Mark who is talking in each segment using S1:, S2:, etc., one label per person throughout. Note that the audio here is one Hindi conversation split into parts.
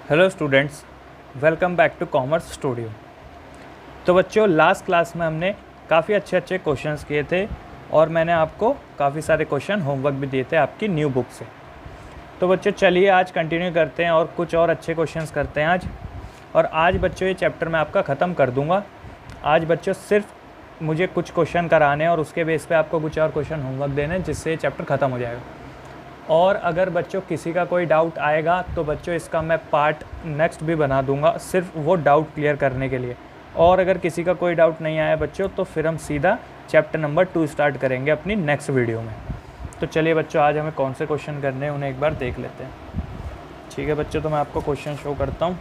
S1: Hello students, welcome back to commerce studio. तो बच्चों, लास्ट क्लास में हमने काफ़ी अच्छे क्वेश्चंस किए थे और मैंने आपको काफ़ी सारे क्वेश्चन होमवर्क भी दिए थे आपकी न्यू बुक से। तो बच्चों चलिए आज कंटिन्यू करते हैं और कुछ और अच्छे क्वेश्चंस करते हैं आज। और आज बच्चों ये चैप्टर मैं आपका ख़त्म कर दूँगा। आज बच्चों सिर्फ मुझे कुछ क्वेश्चन कराने और उसके बेस पे आपको कुछ और क्वेश्चन होमवर्क देने, जिससे ये चैप्टर ख़त्म हो जाएगा। और अगर बच्चों किसी का कोई डाउट आएगा तो बच्चों इसका मैं पार्ट नेक्स्ट भी बना दूंगा, सिर्फ वो डाउट क्लियर करने के लिए। और अगर किसी का कोई डाउट नहीं आया बच्चों तो फिर हम सीधा चैप्टर नंबर 2 स्टार्ट करेंगे अपनी नेक्स्ट वीडियो में। तो चलिए बच्चों, आज हमें कौन से क्वेश्चन करने हैं उन्हें एक बार देख लेते हैं। ठीक है बच्चों, तो मैं आपको क्वेश्चन शो करता हूँ।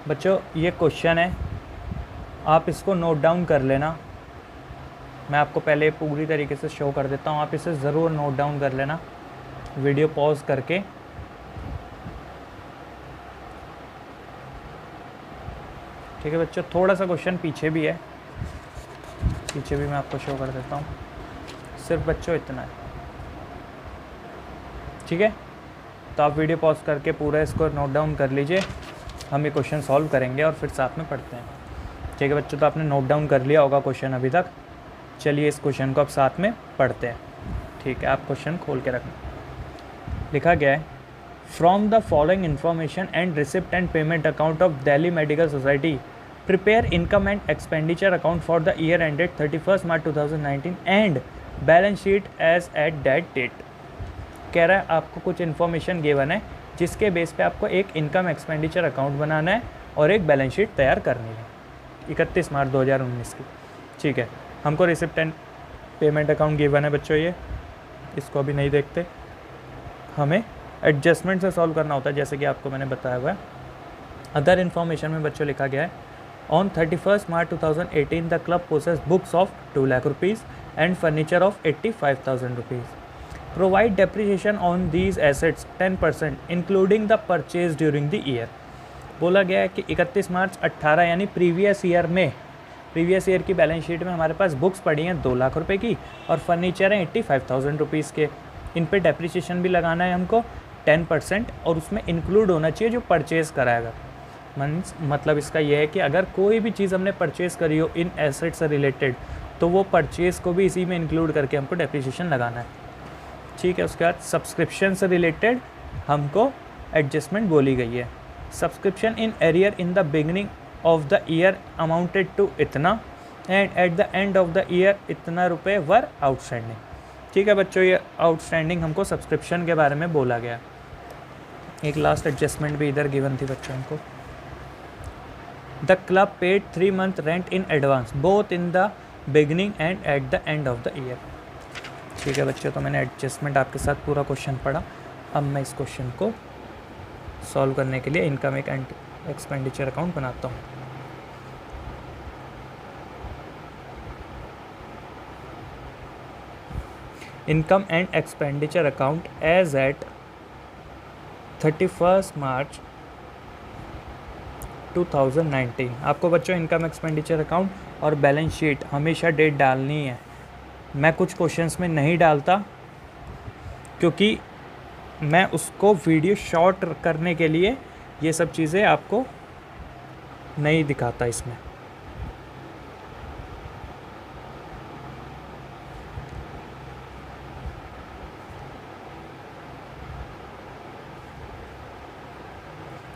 S1: बच्चों ये क्वेश्चन है, आप इसको नोट डाउन कर लेना। मैं आपको पहले पूरी तरीके से शो कर देता हूँ, आप इसे ज़रूर नोट डाउन कर लेना वीडियो पॉज करके। ठीक है बच्चों, थोड़ा सा क्वेश्चन पीछे भी है, पीछे भी मैं आपको शो कर देता हूँ। सिर्फ बच्चों इतना है, ठीक है। तो आप वीडियो पॉज करके पूरा इसको नोट डाउन कर लीजिए, हम ये क्वेश्चन सॉल्व करेंगे और फिर साथ में पढ़ते हैं। ठीक है बच्चों, तो आपने नोट डाउन कर लिया होगा क्वेश्चन अभी तक। चलिए इस क्वेश्चन को अब साथ में पढ़ते हैं। ठीक है, आप क्वेश्चन खोल के रखना। लिखा गया है, from the following information and receipt and payment account of Delhi medical society prepare income and expenditure account for the year ended 31 March 2019 and balance sheet as at that date. कह रहा है आपको कुछ इन्फॉर्मेशन गिवन है जिसके बेस पे आपको एक इनकम एक्सपेंडिचर अकाउंट बनाना है और एक बैलेंस शीट तैयार करनी है 31 मार्च 2019 की। ठीक है, हमको receipt and payment account given है बच्चों, ये इसको अभी नहीं देखते, हमें एडजस्टमेंट से सॉल्व करना होता है जैसे कि आपको मैंने बताया हुआ है। अदर इन्फॉर्मेशन में बच्चों लिखा गया है, on 31 March 2018 the club possess books of 2 lakh rupees and furniture of 85,000 rupees. Provide depreciation on these assets 10% including the purchase during the year. बोला गया है कि 31 मार्च 18 यानी प्रीवियस ईयर की बैलेंस शीट में हमारे पास बुक्स पड़ी हैं 2 लाख रुपए की और फर्नीचर हैं 85,000 रुपीज़ के। इन पे डेप्रिसिएशन भी लगाना है हमको 10% और उसमें इंक्लूड होना चाहिए जो परचेज़ कराएगा। मतलब इसका यह है कि अगर कोई भी चीज़ हमने परचेज़ करी हो इन एसेट से रिलेटेड तो वो परचेज़ को भी इसी में इंक्लूड करके हमको डेप्रिसिएशन लगाना है। ठीक है, उसके बाद सब्सक्रिप्शन से रिलेटेड हमको एडजस्टमेंट बोली गई है। Subscription in arrear in the beginning of the year amounted to इतना and at the end of the year इतना रुपए वर आउटस्टैंडिंग। ठीक है बच्चों, ये आउटस्टैंडिंग हमको सब्सक्रिप्शन के बारे में बोला गया। एक लास्ट एडजस्टमेंट भी इधर गिवन थी बच्चों हमको। The club paid 3 month rent in advance both in the beginning and at the end of the year. ठीक है बच्चों, तो मैंने एडजस्टमेंट आपके साथ पूरा क्वेश्चन पढ़ा। अब मैं इस क्वेश्चन को सॉल्व करने के लिए इनकम एंड एक्सपेंडिचर अकाउंट बनाता हूँ। Income and expenditure account as at 31 March 2019। आपको बच्चों इनकम एक्सपेंडिचर अकाउंट और बैलेंस शीट हमेशा डेट डालनी है। मैं कुछ क्वेश्चंस में नहीं डालता क्योंकि मैं उसको वीडियो शॉर्ट करने के लिए ये सब चीज़ें आपको नहीं दिखाता इसमें।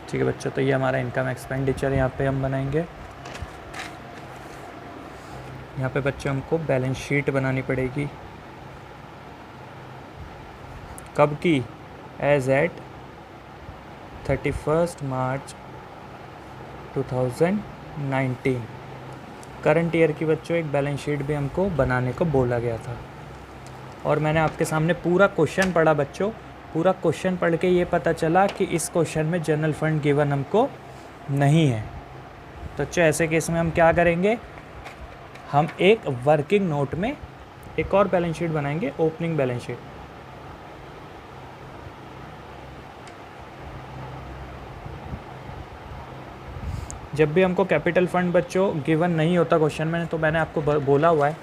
S1: ठीक है बच्चों, तो ये हमारा इनकम एक्सपेंडिचर यहाँ पे हम बनाएंगे। यहाँ पे बच्चों हमको बैलेंस शीट बनानी पड़ेगी। कब की? As at 31 March 2019। Current year की बच्चों एक बैलेंस शीट भी हमको बनाने को बोला गया था। और मैंने आपके सामने पूरा क्वेश्चन पढ़ा बच्चों। पूरा क्वेश्चन पढ़ के ये पता चला कि इस क्वेश्चन में जनरल फंड गिवन हमको नहीं है। तो अच्छा, ऐसे केस में हम क्या करेंगे, हम एक वर्किंग नोट में एक और बैलेंस शीट बनाएंगे, ओपनिंग बैलेंस शीट। जब भी हमको कैपिटल फंड बच्चों गिवन नहीं होता क्वेश्चन में, तो मैंने आपको बोला हुआ है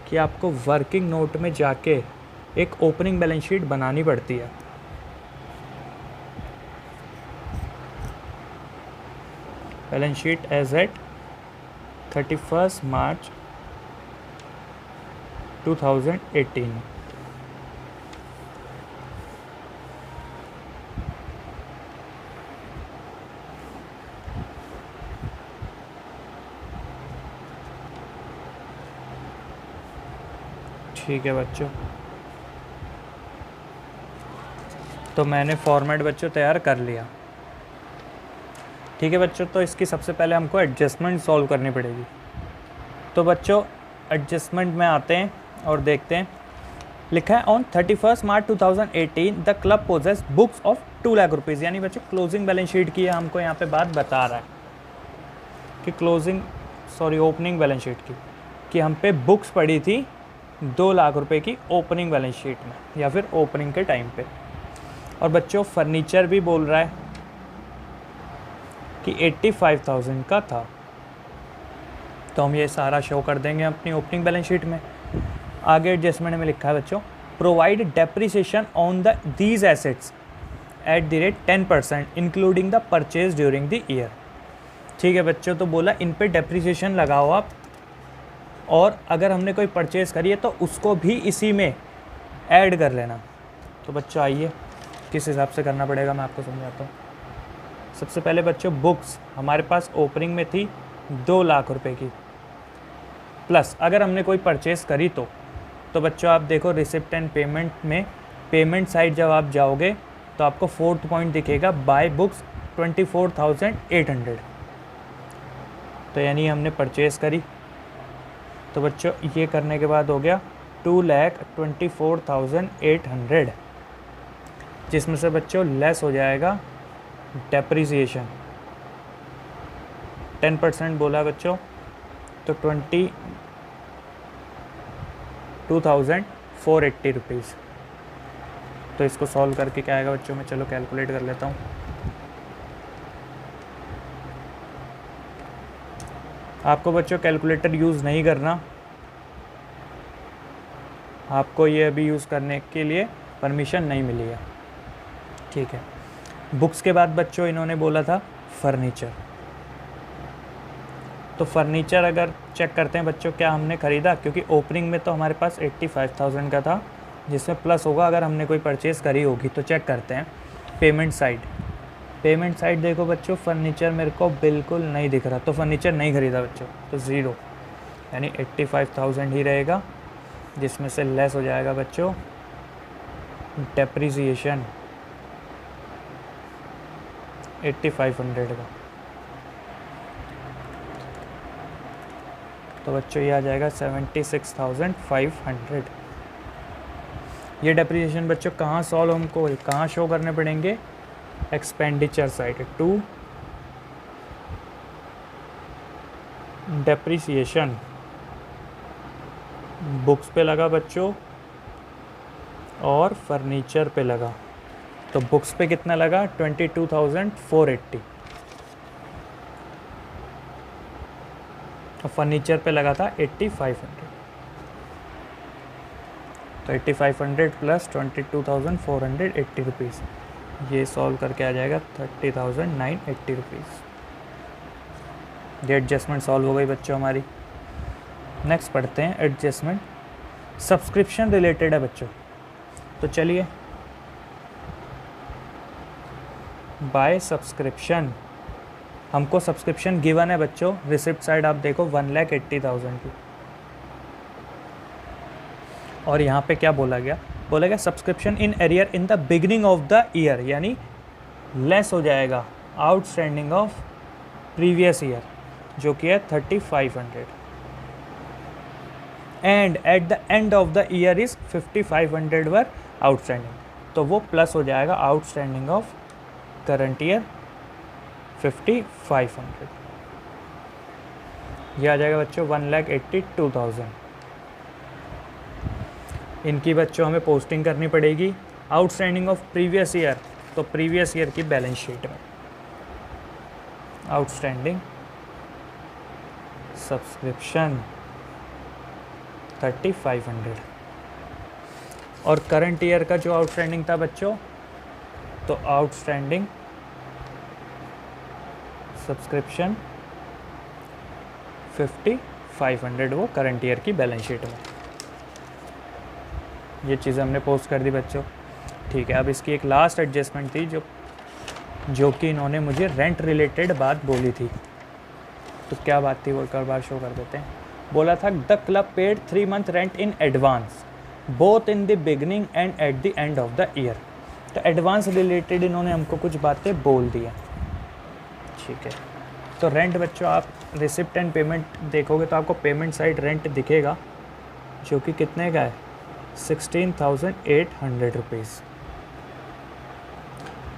S1: कि आपको वर्किंग नोट में जाके एक ओपनिंग बैलेंस शीट बनानी पड़ती है। Balance sheet as at 31 March 2018। ठीक है बच्चों, तो मैंने फॉर्मेट बच्चों तैयार कर लिया। ठीक है बच्चों, तो इसकी सबसे पहले हमको एडजस्टमेंट सॉल्व करनी पड़ेगी। तो बच्चों एडजस्टमेंट में आते हैं और देखते हैं। लिखा है on 31 March 2018 the club possess books of 2 lakh rupees. यानी बच्चों क्लोजिंग बैलेंस शीट की हमको यहाँ पे बात बता रहा है कि ओपनिंग बैलेंस शीट की, कि हम पे बुक्स पड़ी थी 2 लाख रुपए की ओपनिंग बैलेंस शीट में या फिर ओपनिंग के टाइम पे। और बच्चों फर्नीचर भी बोल रहा है कि 85,000 का था। तो हम ये सारा शो कर देंगे अपनी ओपनिंग बैलेंस शीट में। आगे एडजस्टमेंट में लिखा है बच्चों, provide depreciation on the these assets at the rate 10% including the purchase during the year. ठीक है बच्चों, तो बोला इन पे डेप्रिसिएशन लगाओ आप, और अगर हमने कोई परचेज़ करी है तो उसको भी इसी में ऐड कर लेना। तो बच्चों आइए किस हिसाब से करना पड़ेगा मैं आपको समझाता हूँ। सबसे पहले बच्चों बुक्स हमारे पास ओपनिंग में थी 2 लाख रुपए की, प्लस अगर हमने कोई परचेज़ करी तो बच्चों आप देखो रिसिप्ट एंड पेमेंट में, पेमेंट साइड जब आप जाओगे तो आपको 4th पॉइंट दिखेगा बाय बुक्स 24,800। तो यानी हमने परचेज़ करी। तो बच्चों ये करने के बाद हो गया 2,24,800, जिसमें से बच्चों लेस हो जाएगा डेप्रिसिएशन 10% बोला बच्चों, तो 22,480 रुपीज़। तो इसको सॉल्व करके क्या आएगा बच्चों, मैं चलो कैलकुलेट कर लेता हूँ। आपको बच्चों कैलकुलेटर यूज़ नहीं करना, आपको ये अभी यूज़ करने के लिए परमिशन नहीं मिली है। ठीक है, बुक्स के बाद बच्चों इन्होंने बोला था फर्नीचर। तो फर्नीचर अगर चेक करते हैं बच्चों क्या हमने ख़रीदा, क्योंकि ओपनिंग में तो हमारे पास 85,000 का था, जिसमें प्लस होगा अगर हमने कोई परचेज़ करी होगी। तो चेक करते हैं पेमेंट साइड। पेमेंट साइड देखो बच्चों, फर्नीचर मेरे को बिल्कुल नहीं दिख रहा, तो फर्नीचर नहीं ख़रीदा बच्चों, तो ज़ीरो, यानी 85,000 ही रहेगा, जिसमें से लेस हो जाएगा बच्चों डेप्रिसिएशन 8,500 का। तो बच्चों ये आ जाएगा 76,500। ये डेप्रिसिएशन बच्चों कहाँ सॉल्व हमको कहाँ शो करने पड़ेंगे, expenditure side. To depreciation books पे लगा बच्चों और फर्नीचर पे लगा। तो बुक्स पे कितना लगा 22,480 और फर्नीचर पे लगा था 8,500। तो 8,500 प्लस 22,480 रुपीज़, ये सॉल्व करके आ जाएगा 30,980 रुपीज़। ये एडजस्टमेंट सॉल्व हो गई बच्चों हमारी। नेक्स्ट पढ़ते हैं एडजस्टमेंट, सब्सक्रिप्शन रिलेटेड है बच्चों। तो चलिए, बाय सब्सक्रिप्शन, हमको सब्सक्रिप्शन गिवन है बच्चों, रिसिप्ट साइड आप देखो 1,80,000 की। और यहाँ पे क्या बोला गया subscription in arrear in the beginning of the year, यानी लेस हो जाएगा आउटस्टैंडिंग ऑफ प्रीवियस ईयर जो कि है 3,500, and at the end of the year is 5,500 were outstanding, तो वो प्लस हो जाएगा आउटस्टैंडिंग ऑफ करंट ईयर 5,500। ये आ जाएगा बच्चों 1,82,000। इनकी बच्चों हमें पोस्टिंग करनी पड़ेगी आउटस्टैंडिंग ऑफ प्रीवियस ईयर, तो प्रीवियस ईयर की बैलेंस शीट में आउटस्टैंडिंग सब्सक्रिप्शन 3,500। और करंट ईयर का जो आउटस्टैंडिंग था बच्चों, तो आउटस्टैंडिंग सब्सक्रिप्शन 5500 वो करंट ईयर की बैलेंस शीट में। ये चीज़ें हमने पोस्ट कर दी बच्चों। ठीक है, अब इसकी एक लास्ट एडजस्टमेंट थी जो कि इन्होंने मुझे रेंट रिलेटेड बात बोली थी। तो क्या बात थी वो एक बार शो कर देते हैं। बोला था the club paid 3 month rent in advance both in the beginning and at the end of the year. तो एडवांस रिलेटेड इन्होंने हमको कुछ बातें बोल दी हैं। ठीक है, तो रेंट बच्चों आप रिसिप्ट एंड पेमेंट देखोगे तो आपको पेमेंट साइड रेंट दिखेगा, जो कि कितने का है 16,800 रुपीज़।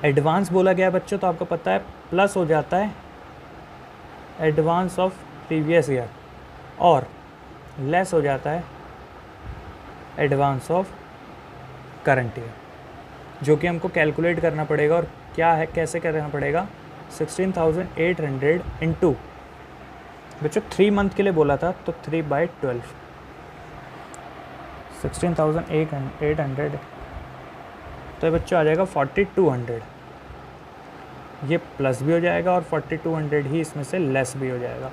S1: एडवांस बोला गया बच्चों तो आपको पता है प्लस हो जाता है एडवांस ऑफ प्रीवियस ईयर और लेस हो जाता है एडवांस ऑफ करंट ईयर, जो कि हमको कैलकुलेट करना पड़ेगा। और क्या है, कैसे करना पड़ेगा, 16,800 इंटू बच्चों 3 month के लिए बोला था तो 3/12 16,800 तो बच्चों आ जाएगा 4,200। ये प्लस भी हो जाएगा और 4,200 ही इसमें से लेस भी हो जाएगा।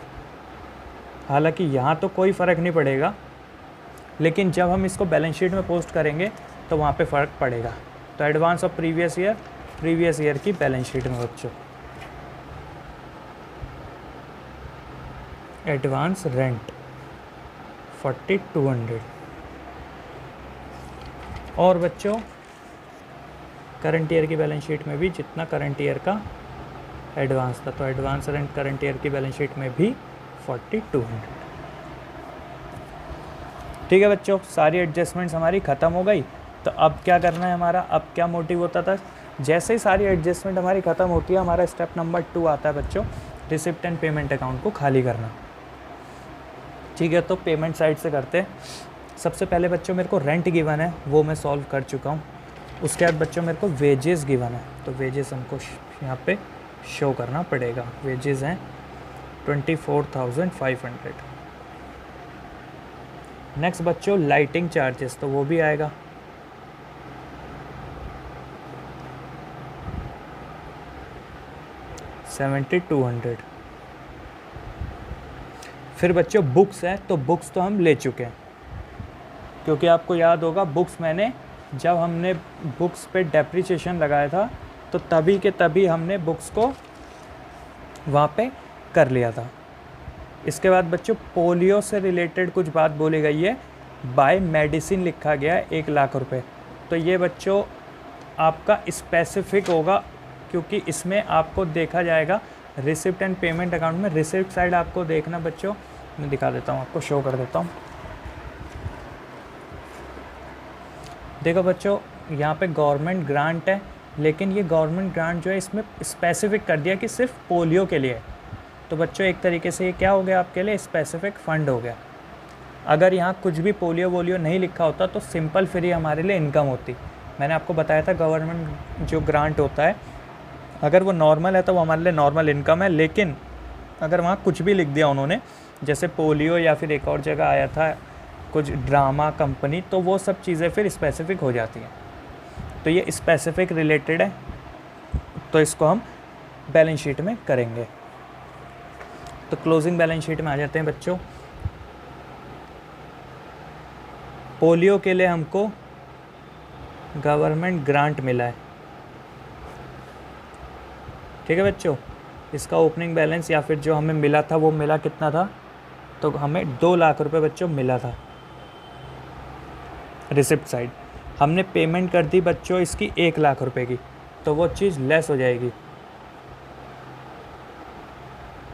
S1: हालांकि यहाँ तो कोई फ़र्क नहीं पड़ेगा, लेकिन जब हम इसको बैलेंस शीट में पोस्ट करेंगे तो वहाँ पे फ़र्क पड़ेगा। तो एडवांस ऑफ प्रीवियस ईयर की बैलेंस शीट में बच्चों एडवांस रेंट 4,200 और बच्चों करंट ईयर की बैलेंस शीट में भी जितना करंट ईयर का एडवांस था, तो एडवांस रेंट करंट ईयर की बैलेंस शीट में भी 4,200। ठीक है बच्चों, सारी एडजस्टमेंट्स हमारी ख़त्म हो गई। तो अब क्या करना है हमारा, अब क्या मोटिव होता था, जैसे ही सारी एडजस्टमेंट हमारी ख़त्म होती है हमारा स्टेप नंबर 2 आता है बच्चों, रिसिप्ट एंड पेमेंट अकाउंट को खाली करना। ठीक है, तो पेमेंट साइड से करते हैं। सबसे पहले बच्चों मेरे को रेंट गिवन है, वो मैं सॉल्व कर चुका हूँ। उसके बाद बच्चों मेरे को वेजेस गिवन है, तो वेजेस हमको यहाँ पे शो करना पड़ेगा। वेजेस हैं 24,500। नेक्स्ट बच्चों लाइटिंग चार्जेस, तो वो भी आएगा 7,200। फिर बच्चों बुक्स है, तो बुक्स तो हम ले चुके हैं, क्योंकि आपको याद होगा बुक्स मैंने जब हमने बुक्स पे डेप्रिसिएशन लगाया था तो तभी के तभी हमने बुक्स को वहाँ पे कर लिया था। इसके बाद बच्चों पोलियो से रिलेटेड कुछ बात बोली गई है, बाय मेडिसिन लिखा गया है 1 लाख रुपए। तो ये बच्चों आपका स्पेसिफिक होगा, क्योंकि इसमें आपको देखा जाएगा रिसिप्ट एंड पेमेंट अकाउंट में। रिसिप्ट साइड आपको देखना बच्चों, मैं दिखा देता हूँ, आपको शो कर देता हूँ। देखो बच्चों यहाँ पे गवर्नमेंट ग्रांट है, लेकिन ये गवर्नमेंट ग्रांट जो है इसमें स्पेसिफिक कर दिया कि सिर्फ पोलियो के लिए। तो बच्चों एक तरीके से ये क्या हो गया आपके लिए, स्पेसिफिक फ़ंड हो गया। अगर यहाँ कुछ भी पोलियो वोलियो नहीं लिखा होता तो सिंपल फ्री हमारे लिए इनकम होती। मैंने आपको बताया था गवर्नमेंट जो ग्रांट होता है अगर वो नॉर्मल है तो वो हमारे लिए नॉर्मल इनकम है, लेकिन अगर वहाँ कुछ भी लिख दिया उन्होंने, जैसे पोलियो या फिर एक और जगह आया था कुछ ड्रामा कंपनी, तो वो सब चीज़ें फिर स्पेसिफिक हो जाती हैं। तो ये स्पेसिफिक रिलेटेड है, तो इसको हम बैलेंस शीट में करेंगे। तो क्लोजिंग बैलेंस शीट में आ जाते हैं बच्चों। पोलियो के लिए हमको गवर्नमेंट ग्रांट मिला है, ठीक है बच्चों। इसका ओपनिंग बैलेंस या फिर जो हमें मिला था वो मिला कितना था, तो हमें 2 लाख रुपए बच्चों मिला था। रिसिप्ट साइड हमने पेमेंट कर दी बच्चों इसकी 1 लाख रुपए की, तो वो चीज़ लेस हो जाएगी।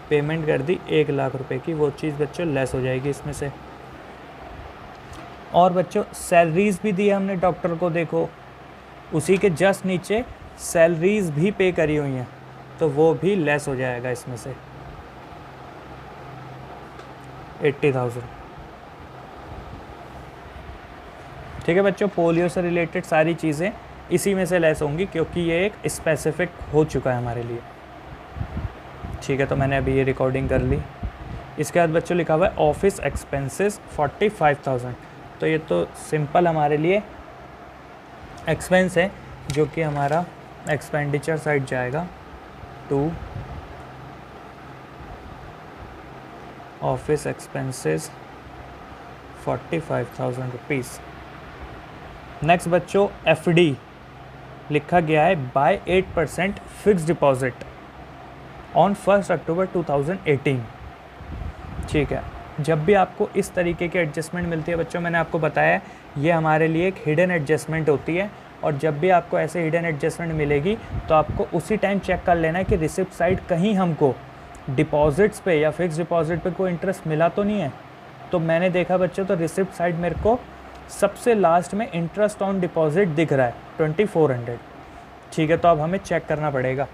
S1: पेमेंट कर दी 1 लाख रुपए की, वो चीज़ बच्चों लेस हो जाएगी इसमें से। और बच्चों सैलरीज़ भी दी हमने डॉक्टर को, देखो उसी के जस्ट नीचे सैलरीज़ भी पे करी हुई हैं, तो वो भी लेस हो जाएगा इसमें से 80,000। ठीक है बच्चों, पोलियो से रिलेटेड सारी चीज़ें इसी में से लेस होंगी, क्योंकि ये एक स्पेसिफिक हो चुका है हमारे लिए। ठीक है, तो मैंने अभी ये रिकॉर्डिंग कर ली। इसके बाद बच्चों लिखा हुआ है ऑफिस एक्सपेंसेस 45,000, तो ये तो सिंपल हमारे लिए एक्सपेंस है जो कि हमारा एक्सपेंडिचर साइड जाएगा to office expenses 45,000 rupees. Next बच्चों एफडी लिखा गया है by 8% fix deposit on 1 October 2018। ठीक है, जब भी आपको इस तरीके की एडजस्टमेंट मिलती है बच्चों, मैंने आपको बताया ये हमारे लिए एक हिडन एडजस्टमेंट होती है, और जब भी आपको ऐसे हिडन एडजस्टमेंट मिलेगी तो आपको उसी टाइम चेक कर लेना है कि रिसिप्ट साइड कहीं हमको डिपॉजिट्स पे या फिक्स डिपॉजिट पे कोई इंटरेस्ट मिला तो नहीं है। तो मैंने देखा बच्चों, तो रिसिप्ट साइड मेरे को सबसे लास्ट में इंटरेस्ट ऑन डिपॉजिट दिख रहा है 2400। ठीक है, तो अब हमें चेक करना पड़ेगा।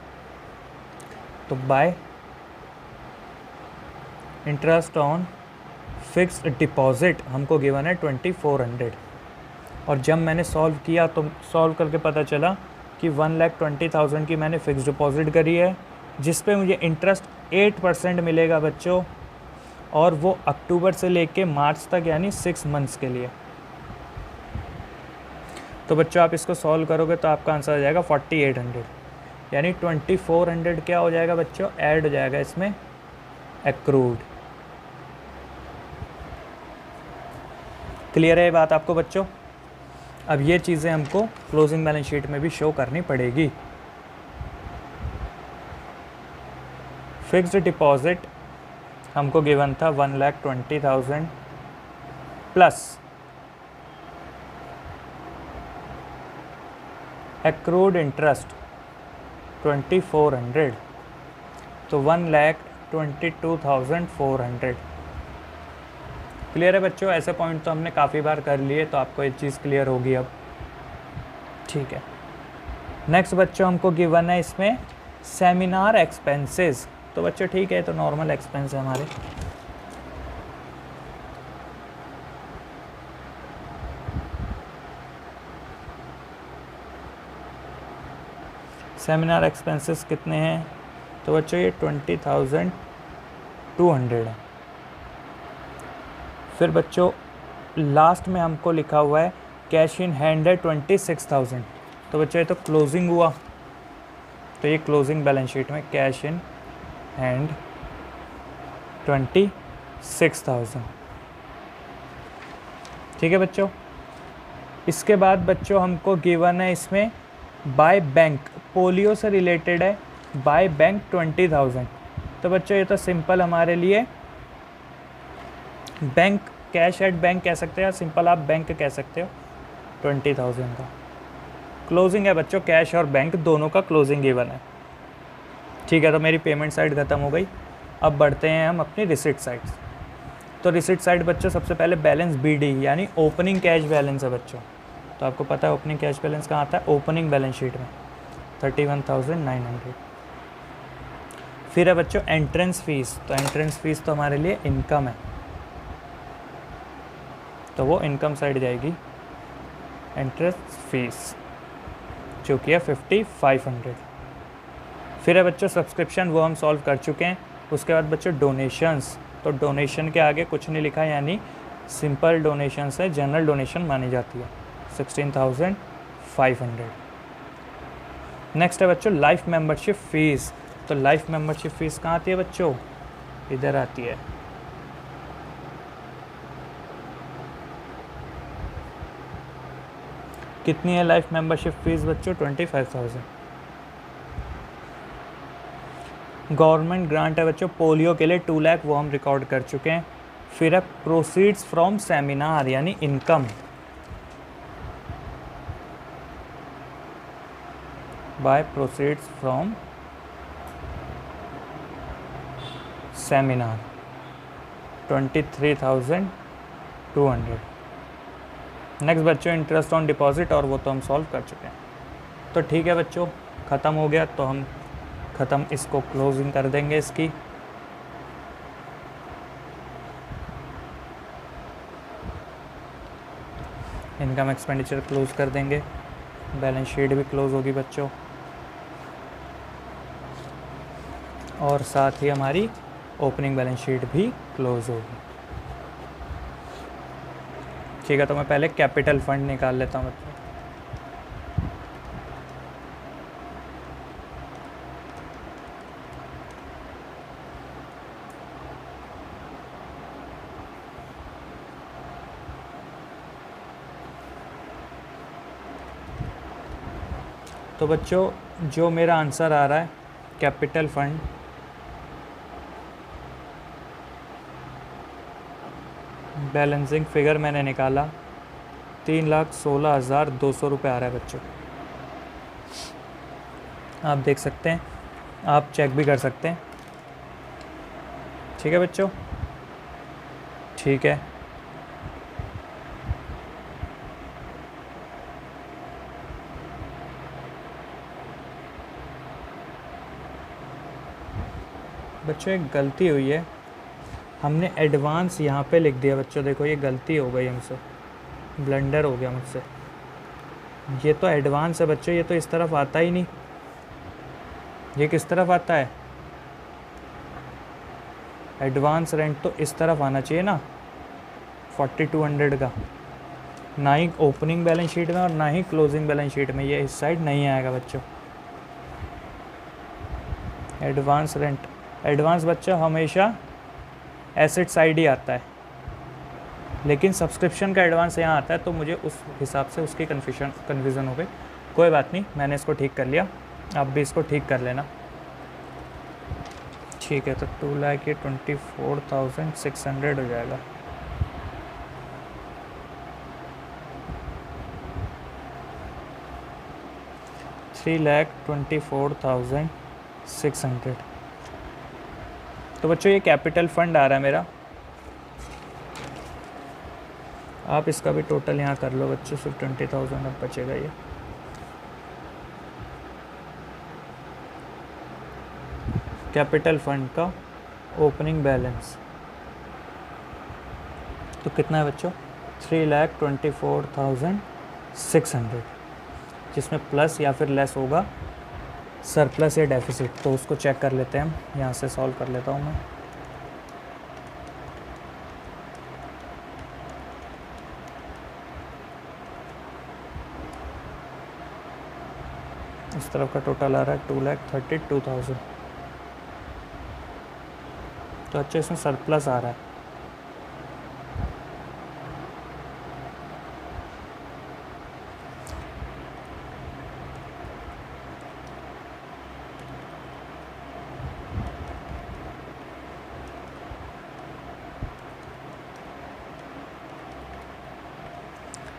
S1: तो bye interest on fixed deposit हमको गिवन है 2400, और जब मैंने सॉल्व किया तो सॉल्व करके पता चला कि 1,20,000 की मैंने फ़िक्स डिपॉज़िट करी है, जिस पे मुझे इंटरेस्ट 8% मिलेगा बच्चों, और वो अक्टूबर से लेके मार्च तक यानी 6 मंथ्स के लिए। तो बच्चों आप इसको सॉल्व करोगे तो आपका आंसर आ जाएगा 4800, यानी 2400 क्या हो जाएगा बच्चों, ऐड हो जाएगा इसमें एक्रूड। क्लियर है ये बात आपको बच्चों? अब ये चीज़ें हमको क्लोजिंग बैलेंस शीट में भी शो करनी पड़ेगी। फिक्स्ड डिपॉजिट हमको गिवन था 1,20,000 प्लस एक्रूड इंटरेस्ट 2400, तो 1,22,400। क्लियर है बच्चों? ऐसे पॉइंट तो हमने काफ़ी बार कर लिए, तो आपको एक चीज़ क्लियर होगी अब। ठीक है, नेक्स्ट बच्चों हमको गिवन है इसमें सेमिनार एक्सपेंसेस। तो बच्चों ठीक है, तो नॉर्मल एक्सपेंस है हमारे। सेमिनार एक्सपेंसेस कितने हैं? तो बच्चों ये 20,200 है। फिर बच्चों लास्ट में हमको लिखा हुआ है कैश इन हैंड है 26,000। तो बच्चों ये तो क्लोजिंग हुआ, तो ये क्लोजिंग बैलेंस शीट में कैश इन हैंड 26,000। ठीक है बच्चों, इसके बाद बच्चों हमको गिवन है इसमें बाय बैंक, पोलियो से रिलेटेड है, बाय बैंक 20,000। तो बच्चों ये तो सिंपल हमारे लिए बैंक, कैश एट बैंक कह सकते हैं, या सिंपल आप बैंक कह सकते हो। 20,000 का क्लोजिंग है बच्चों, कैश और बैंक दोनों का क्लोजिंग गिवन है। ठीक है, तो मेरी पेमेंट साइड ख़त्म हो गई। अब बढ़ते हैं हम अपनी रिसिट साइड। तो रिसिट साइड बच्चों सबसे पहले बैलेंस BD यानी ओपनिंग कैश बैलेंस है बच्चों। तो आपको पता है ओपनिंग कैश बैलेंस कहाँ आता है? ओपनिंग बैलेंस शीट में 31,900। फिर है बच्चों एंट्रेंस फ़ीस। तो एंट्रेंस फ़ीस तो हमारे लिए इनकम है, तो वो इनकम साइड जाएगी एंट्रेंस फ़ीस, जो कि है 5,500। फिर है बच्चों सब्सक्रिप्शन, वो हम सॉल्व कर चुके हैं। उसके बाद बच्चों डोनेशंस। तो डोनेशन के आगे कुछ नहीं लिखा, यानी सिंपल डोनेशंस है, जनरल डोनेशन मानी जाती है, 16,500। नेक्स्ट है बच्चों लाइफ मेंबरशिप फ़ीस। तो लाइफ मेंबरशिप फ़ीस कहाँ आती है बच्चों? इधर आती है। कितनी है लाइफ मेंबरशिप फ़ीस बच्चों? 25,000। गवर्नमेंट ग्रांट है बच्चों पोलियो के लिए 2 लाख, वो हम रिकॉर्ड कर चुके हैं। फिर है प्रोसीड्स फ्रॉम सेमिनार यानी income, by proceeds from seminar 23,200। Next बच्चों इंटरेस्ट ऑन डिपॉजिट, और वो तो हम सॉल्व कर चुके हैं। तो ठीक है बच्चों, ख़त्म हो गया, तो हम ख़त्म इसको क्लोजिंग कर देंगे इसकी। इनकम एक्सपेंडिचर क्लोज कर देंगे, बैलेंस शीट भी क्लोज होगी बच्चों, और साथ ही हमारी ओपनिंग बैलेंस शीट भी क्लोज होगी। ठीक है, तो मैं पहले कैपिटल फंड निकाल लेता हूँ बच्चों। तो बच्चों जो मेरा आंसर आ रहा है, कैपिटल फंड बैलेंसिंग फिगर मैंने निकाला 3,16,200 रुपये आ रहा है बच्चों। आप देख सकते हैं, आप चेक भी कर सकते हैं। ठीक है बच्चों, ठीक है। बच्चों एक गलती हुई है, हमने एडवांस यहाँ पे लिख दिया बच्चों। देखो ये गलती हो गई हमसे, ब्लंडर हो गया मुझसे। ये तो एडवांस है बच्चों, ये तो इस तरफ आता ही नहीं। ये किस तरफ आता है? एडवांस रेंट तो इस तरफ आना चाहिए ना, 4200 का। ना ही ओपनिंग बैलेंस शीट में और ना ही क्लोजिंग बैलेंस शीट में, ये इस साइड नहीं आएगा बच्चों। एडवांस रेंट, एडवांस बच्चों हमेशा एसेट साइड ही आता है, लेकिन सब्सक्रिप्शन का एडवांस यहाँ आता है, तो मुझे उस हिसाब से उसकी कन्फ्यूज़न हो गई। कोई बात नहीं, मैंने इसको ठीक कर लिया, आप भी इसको ठीक कर लेना। ठीक है, तो 2,24,600 हो जाएगा। $3,24,600। तो बच्चों ये कैपिटल फंड आ रहा है मेरा। आप इसका भी टोटल यहाँ कर लो बच्चों, सिर्फ 20,000 अब बचेगा ये। कैपिटल फंड का ओपनिंग बैलेंस तो कितना है बच्चों? 3,24,600, जिसमें प्लस या फिर लेस होगा सरप्लस या डेफिसिट। तो उसको चेक कर लेते हैं हम, यहाँ से सॉल्व कर लेता हूँ मैं। इस तरफ का टोटल आ रहा है 2,32,000। तो अच्छा इसमें सरप्लस आ रहा है।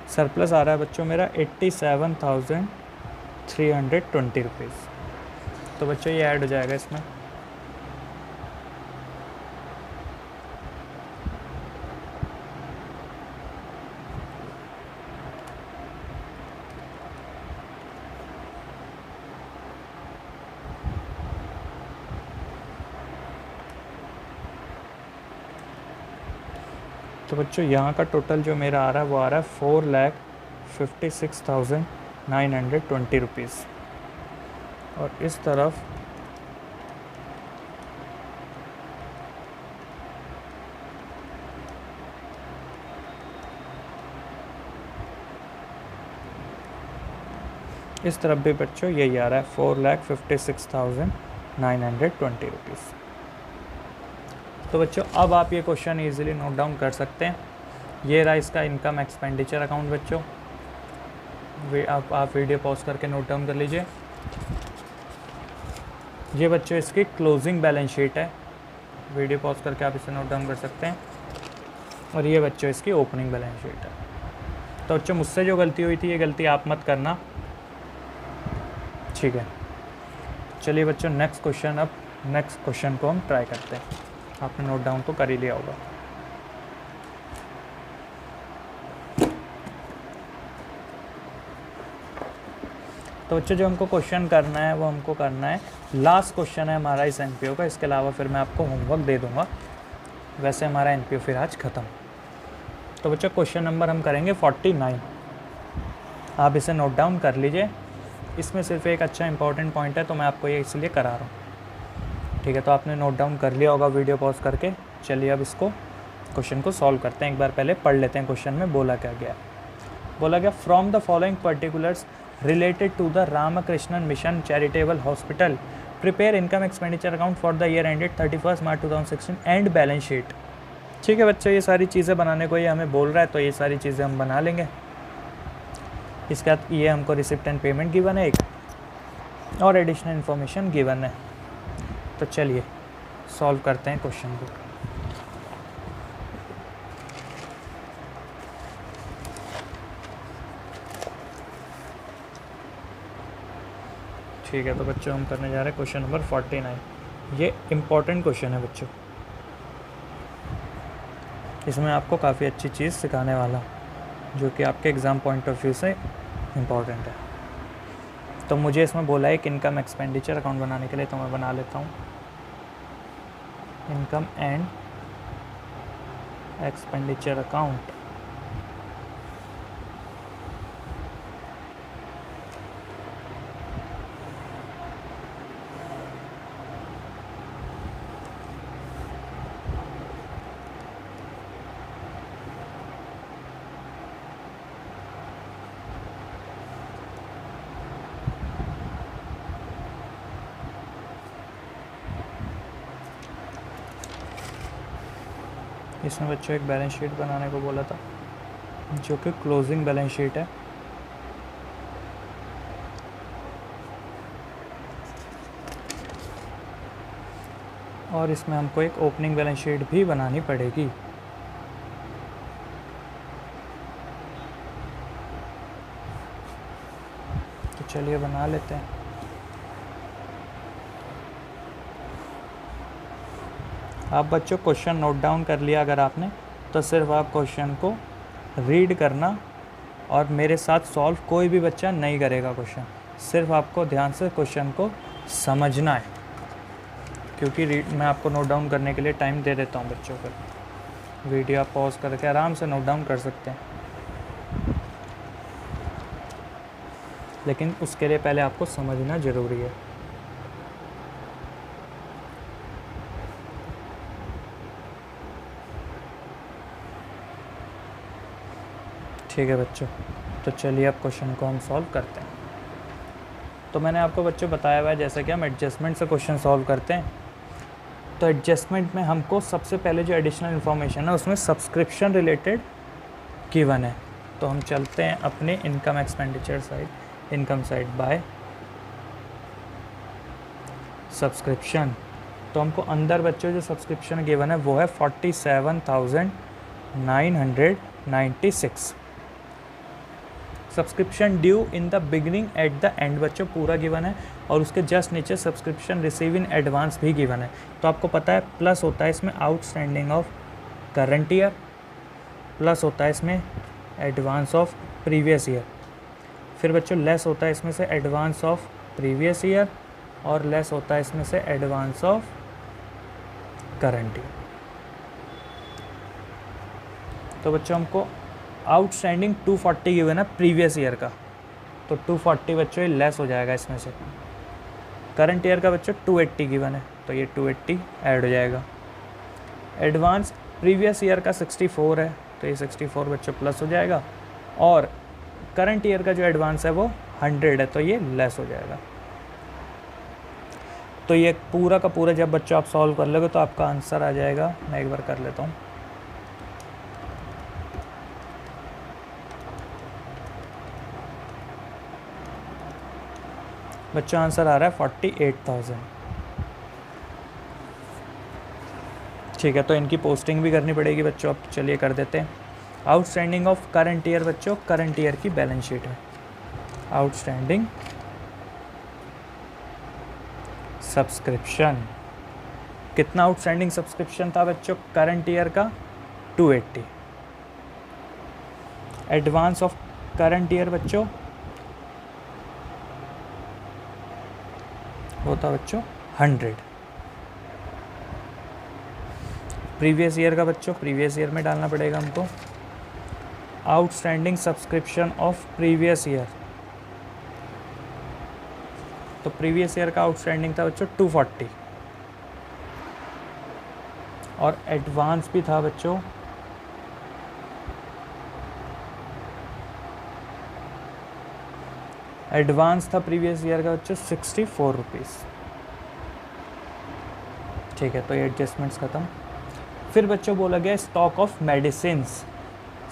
S1: सरप्लस आ रहा है बच्चों मेरा 87,320 रुपीज़। तो बच्चों ये ऐड हो जाएगा इसमें। तो बच्चों यहाँ का टोटल जो मेरा आ रहा है वो आ रहा है 4,56,920 रुपीज़। और इस तरफ भी बच्चों यही आ रहा है 4,56,920 रुपीज़। तो बच्चों अब आप ये क्वेश्चन इजीली नोट डाउन कर सकते हैं। ये रहा इसका इनकम एक्सपेंडिचर अकाउंट बच्चों। आप वीडियो पॉज करके नोट डाउन कर लीजिए। ये बच्चों इसकी क्लोजिंग बैलेंस शीट है, वीडियो पॉज करके आप इसे नोट डाउन कर सकते हैं। और ये बच्चों इसकी ओपनिंग बैलेंस शीट है। तो बच्चों मुझसे जो गलती हुई थी ये गलती आप मत करना, ठीक है। चलिए बच्चों नेक्स्ट क्वेश्चन को हम ट्राई करते हैं। आपने नोट डाउन तो कर ही लिया होगा। तो बच्चों जो हमको क्वेश्चन करना है वो हमको करना है, लास्ट क्वेश्चन है हमारा इस एनपीओ का। इसके अलावा फिर मैं आपको होमवर्क दे दूंगा। वैसे हमारा एनपीओ फिर आज ख़त्म। तो बच्चों क्वेश्चन नंबर हम करेंगे 49। आप इसे नोट डाउन कर लीजिए। इसमें सिर्फ एक अच्छा इंपॉर्टेंट पॉइंट है, तो मैं आपको ये इसलिए करा रहा हूँ, ठीक है। तो आपने नोट डाउन कर लिया होगा वीडियो पॉज करके। चलिए अब इसको क्वेश्चन को सॉल्व करते हैं। एक बार पहले पढ़ लेते हैं क्वेश्चन में बोला क्या गया। बोला गया from the following particulars related to the Ramakrishnan mission charitable hospital prepare income expenditure account for the year ended 31 March 2016 and balance sheet. ठीक है बच्चों, ये सारी चीज़ें बनाने को ये हमें बोल रहा है, तो ये सारी चीज़ें हम बना लेंगे। इसके बाद ये हमको रिसिप्ट एंड पेमेंट गिवन है एक, और एडिशनल इन्फॉर्मेशन गिवन है। तो चलिए सॉल्व करते हैं क्वेश्चन को। ठीक है, तो बच्चों हम करने जा रहे हैं क्वेश्चन नंबर 49। ये इम्पॉर्टेंट क्वेश्चन है बच्चों, इसमें आपको काफ़ी अच्छी चीज़ सिखाने वाला जो कि आपके एग्ज़ाम पॉइंट ऑफ व्यू से इम्पॉर्टेंट है। तो मुझे इसमें बोला है कि इनकम एक्सपेंडिचर अकाउंट बनाने के लिए, तो मैं बना लेता हूँ इनकम एंड एक्सपेंडिचर अकाउंट। इसमें बच्चों एक बैलेंस शीट बनाने को बोला था जो कि क्लोजिंग बैलेंस शीट है। और इसमें हमको एक ओपनिंग बैलेंस शीट भी बनानी पड़ेगी। तो चलिए बना लेते हैं। आप बच्चों क्वेश्चन नोट डाउन कर लिया अगर आपने, तो सिर्फ आप क्वेश्चन को रीड करना और मेरे साथ सॉल्व कोई भी बच्चा नहीं करेगा क्वेश्चन, सिर्फ आपको ध्यान से क्वेश्चन को समझना है, क्योंकि मैं आपको नोट डाउन करने के लिए टाइम दे देता हूँ बच्चों को। वीडियो आप पॉज करके आराम से नोट डाउन कर सकते हैं, लेकिन उसके लिए पहले आपको समझना ज़रूरी है। ठीक है बच्चों, तो चलिए अब क्वेश्चन को हम सॉल्व करते हैं। तो मैंने आपको बच्चों बताया हुआ है जैसे कि हम एडजस्टमेंट से क्वेश्चन सॉल्व करते हैं। तो एडजस्टमेंट में हमको सबसे पहले जो एडिशनल इन्फॉर्मेशन है उसमें सब्सक्रिप्शन रिलेटेड गिवन है। तो हम चलते हैं अपने income expenditure side, income side by subscription. तो हमको अंदर बच्चों जो सब्सक्रिप्शन गिवन है वो है 47,996। Subscription due in the beginning eight the and बच्चों पूरा गिवन है, और उसके जस्ट नीचे सब्सक्रिप्शन रिसीव इन एडवांस भी गिवन है। तो आपको पता है प्लस होता है इसमें outstanding of current year, plus होता है इसमें एडवांस ऑफ प्रीवियस ईयर, फिर बच्चों लेस होता है इसमें से एडवांस ऑफ प्रीवियस ईयर, और लेस होता है इसमें से एडवांस ऑफ करंट ईयर। तो बच्चों हमको आउटस्टैंडिंग 240 गिवन है प्रीवियस ईयर का, तो 240 बच्चों ये लेस हो जाएगा इसमें से। करंट ईयर का बच्चों 280 गिवन है, तो ये 280 ऐड हो जाएगा। एडवांस प्रीवियस ईयर का 64 है, तो ये 64 बच्चों प्लस हो जाएगा, और करंट ईयर का जो एडवांस है वो 100 है, तो ये लेस हो जाएगा। तो ये पूरा का पूरा जब बच्चों आप सॉल्व कर लोगे तो आपका आंसर आ जाएगा। मैं एक बार कर लेता हूँ। बच्चों आंसर आ रहा है 48,000। ठीक है, तो इनकी पोस्टिंग भी करनी पड़ेगी बच्चों। अब चलिए कर देते हैं। आउटस्टैंडिंग ऑफ करंट ईयर बच्चों करंट ईयर की बैलेंस शीट है। आउटस्टैंडिंग सब्सक्रिप्शन, कितना आउटस्टैंडिंग सब्सक्रिप्शन था बच्चों करंट ईयर का? 280। एडवांस ऑफ करंट ईयर बच्चों होता बच्चों 100। प्रीवियस ईयर का बच्चों प्रीवियस ईयर में डालना पड़ेगा हमको। Outstanding subscription of previous year, तो प्रीवियस ईयर का आउटस्टैंडिंग था बच्चों 240, और एडवांस भी था बच्चों एडवांस था प्रीवियस ईयर का बच्चों 64 रुपीज़। ठीक है, तो ये एडजस्टमेंट्स ख़त्म। फिर बच्चों बोला गया stock of medicines.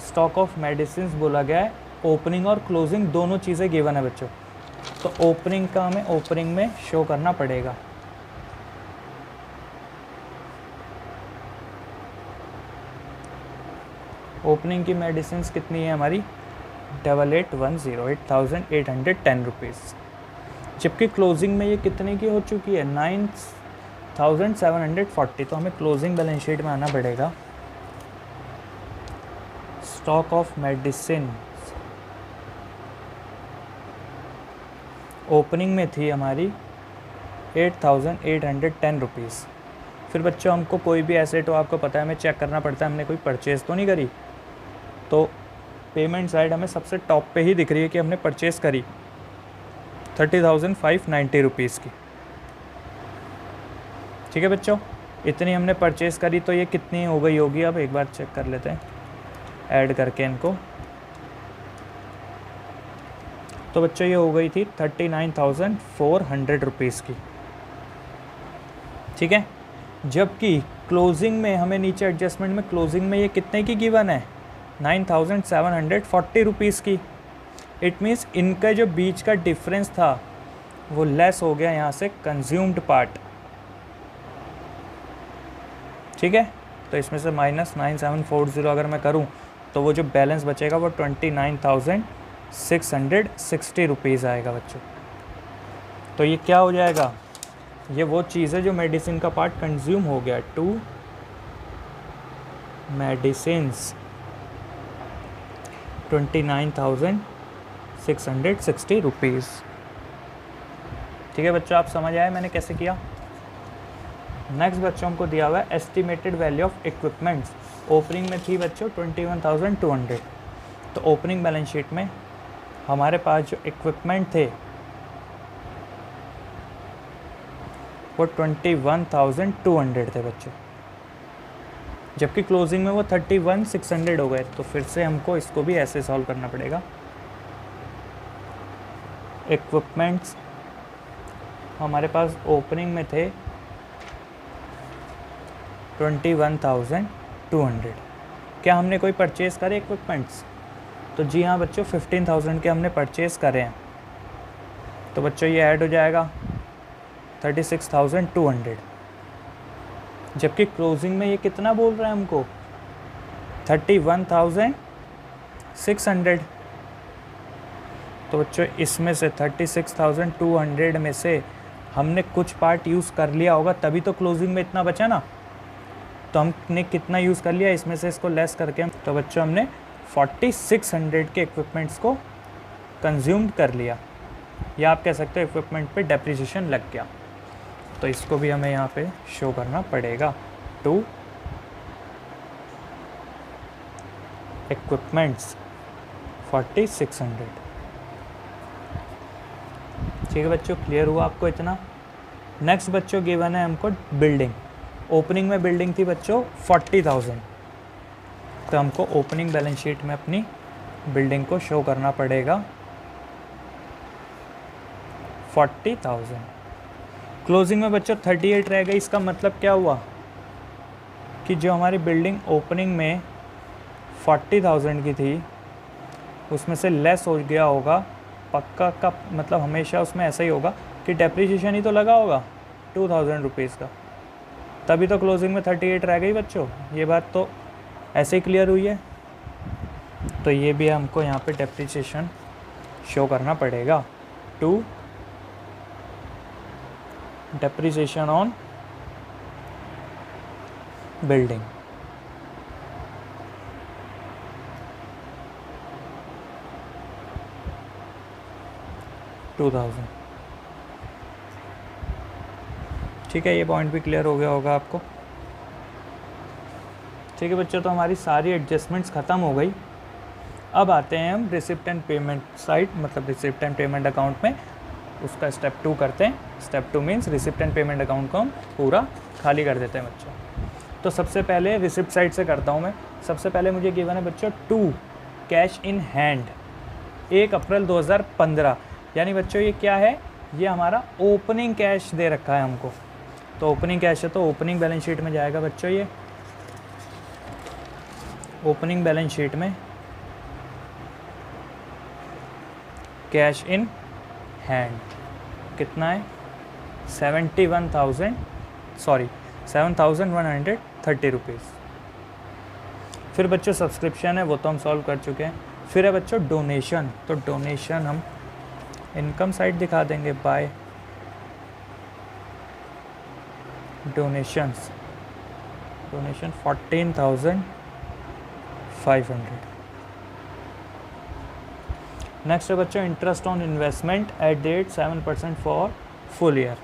S1: Stock of medicines बोला गया है, ओपनिंग और क्लोजिंग दोनों चीज़ें गिवन है बच्चों। तो ओपनिंग का हमें ओपनिंग में शो करना पड़ेगा। ओपनिंग की मेडिसिन कितनी है हमारी 8810 8810 रुपीज़, जबकि क्लोजिंग में ये कितने की हो चुकी है 9740। तो हमें क्लोजिंग बैलेंस शीट में आना पड़ेगा। स्टॉक ऑफ मेडिसिन ओपनिंग में थी हमारी 8810 रुपीज़। फिर बच्चों हमको कोई भी एसेट हो, आपको पता है हमें चेक करना पड़ता है हमने कोई परचेज़ तो नहीं करी, तो पेमेंट साइड हमें सबसे टॉप पे ही दिख रही है कि हमने परचेज़ करी 30,590 रुपीज़ की। ठीक है बच्चों, इतनी हमने परचेज़ करी, तो ये कितनी हो गई होगी अब एक बार चेक कर लेते हैं ऐड करके इनको। तो बच्चों ये हो गई थी 39,400 रुपीज़ की। ठीक है, जबकि क्लोजिंग में हमें नीचे एडजस्टमेंट में क्लोजिंग में ये कितने की गिवन है 9,740 रुपीज़ की। इट मीन्स इनका जो बीच का डिफरेंस था वो लेस हो गया यहाँ से कंज्यूम्ड पार्ट। ठीक है, तो इसमें से -9740 अगर मैं करूँ तो वो जो बैलेंस बचेगा वो 29,660 रुपीज़ आएगा बच्चों। तो ये क्या हो जाएगा, ये वो चीज़ है जो मेडिसिन का पार्ट कंज्यूम हो गया। To medicines 29,660 rupees. ठीक है बच्चों, आप समझ आए मैंने कैसे किया। नेक्स्ट बच्चों को दिया हुआ है estimated value of equipments. Opening में थी बच्चों 21,200। तो ओपनिंग बैलेंस शीट में हमारे पास जो इक्विपमेंट थे वो 21,200 थे बच्चों, जबकि क्लोजिंग में वो 31,600 हो गए। तो फिर से हमको इसको भी ऐसे सॉल्व करना पड़ेगा। इक्विपमेंट्स हमारे पास ओपनिंग में थे 21,200। क्या हमने कोई परचेज़ करे इक्विपमेंट्स? तो जी हाँ बच्चों, 15,000 के हमने परचेज़ करे हैं। तो बच्चों ये ऐड हो जाएगा 36,200, जबकि क्लोजिंग में ये कितना बोल रहा है हमको 31,600। तो बच्चों इसमें से 36,200 में से हमने कुछ पार्ट यूज़ कर लिया होगा, तभी तो क्लोजिंग में इतना बचा ना। तो हमने कितना यूज़ कर लिया इसमें से इसको लेस करके, तो बच्चों हमने 4600 के इक्विपमेंट्स को कंज्यूम कर लिया, या आप कह सकते हो इक्विपमेंट पे डेप्रिसिएशन लग गया। तो इसको भी हमें यहाँ पे शो करना पड़ेगा। To equipments 4600। ठीक है बच्चों, क्लियर हुआ आपको इतना। नेक्स्ट बच्चों गिवन है हमको बिल्डिंग। ओपनिंग में बिल्डिंग थी बच्चों 40,000। तो हमको ओपनिंग बैलेंस शीट में अपनी बिल्डिंग को शो करना पड़ेगा 40,000। क्लोजिंग में बच्चों 38 रह गई। इसका मतलब क्या हुआ कि जो हमारी बिल्डिंग ओपनिंग में 40,000 की थी उसमें से लेस हो गया होगा। पक्का का मतलब हमेशा उसमें ऐसा ही होगा कि डेप्रिसिएशन ही तो लगा होगा 2,000 रुपीज़ का, तभी तो क्लोजिंग में 38 रह गई बच्चों। ये बात तो ऐसे ही क्लियर हुई है। तो ये भी हमको यहाँ पे डेप्रिसिएशन शो करना पड़ेगा। To depreciation on building. $2,000। ठीक है, ये पॉइंट भी क्लियर हो गया होगा आपको। ठीक है बच्चों, तो हमारी सारी एडजस्टमेंट्स ख़त्म हो गई। अब आते हैं हम रिसिप्ट एंड पेमेंट साइड, मतलब रिसिप्ट एंड पेमेंट अकाउंट में उसका स्टेप 2 करते हैं। Step 2 means receipt and payment account को हम पूरा खाली कर देते हैं बच्चों। तो सबसे पहले रिसिप्ट साइड से करता हूँ मैं। सबसे पहले मुझे गिवन है बच्चों 2 कैश इन हैंड 1 अप्रैल 2015। यानी बच्चों ये क्या है, ये हमारा ओपनिंग कैश दे रखा है हमको। तो ओपनिंग कैश है तो ओपनिंग बैलेंस शीट में जाएगा बच्चों। ये ओपनिंग बैलेंस शीट में कैश इन हैंड कितना है 7,130 रुपीज़। फिर बच्चों सब्सक्रिप्शन है वो तो हम सॉल्व कर चुके हैं। फिर है बच्चों डोनेशन, तो डोनेशन हम इनकम साइड दिखा देंगे बाय डोनेशंस, डोनेशन 14,500। नेक्स्ट है बच्चों interest on investment at the rate 7% for full year.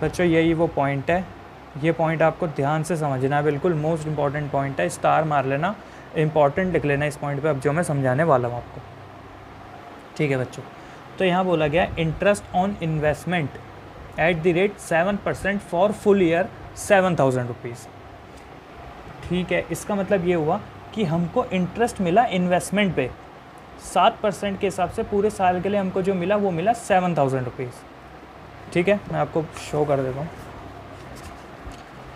S1: बच्चों यही वो पॉइंट है, ये पॉइंट आपको ध्यान से समझना है, बिल्कुल मोस्ट इंपॉर्टेंट पॉइंट है, स्टार मार लेना, इंपॉर्टेंट लिख लेना इस पॉइंट पे अब जो मैं समझाने वाला हूँ आपको। ठीक है बच्चों, तो यहाँ बोला गया interest on investment at the rate 7% for full year 7,000 rupees. ठीक है, इसका मतलब ये हुआ कि हमको इंटरेस्ट मिला इन्वेस्टमेंट पे 7% के हिसाब से पूरे साल के लिए हमको जो मिला वो मिला 7,000 रुपीज़। ठीक है, मैं आपको शो कर देता हूँ।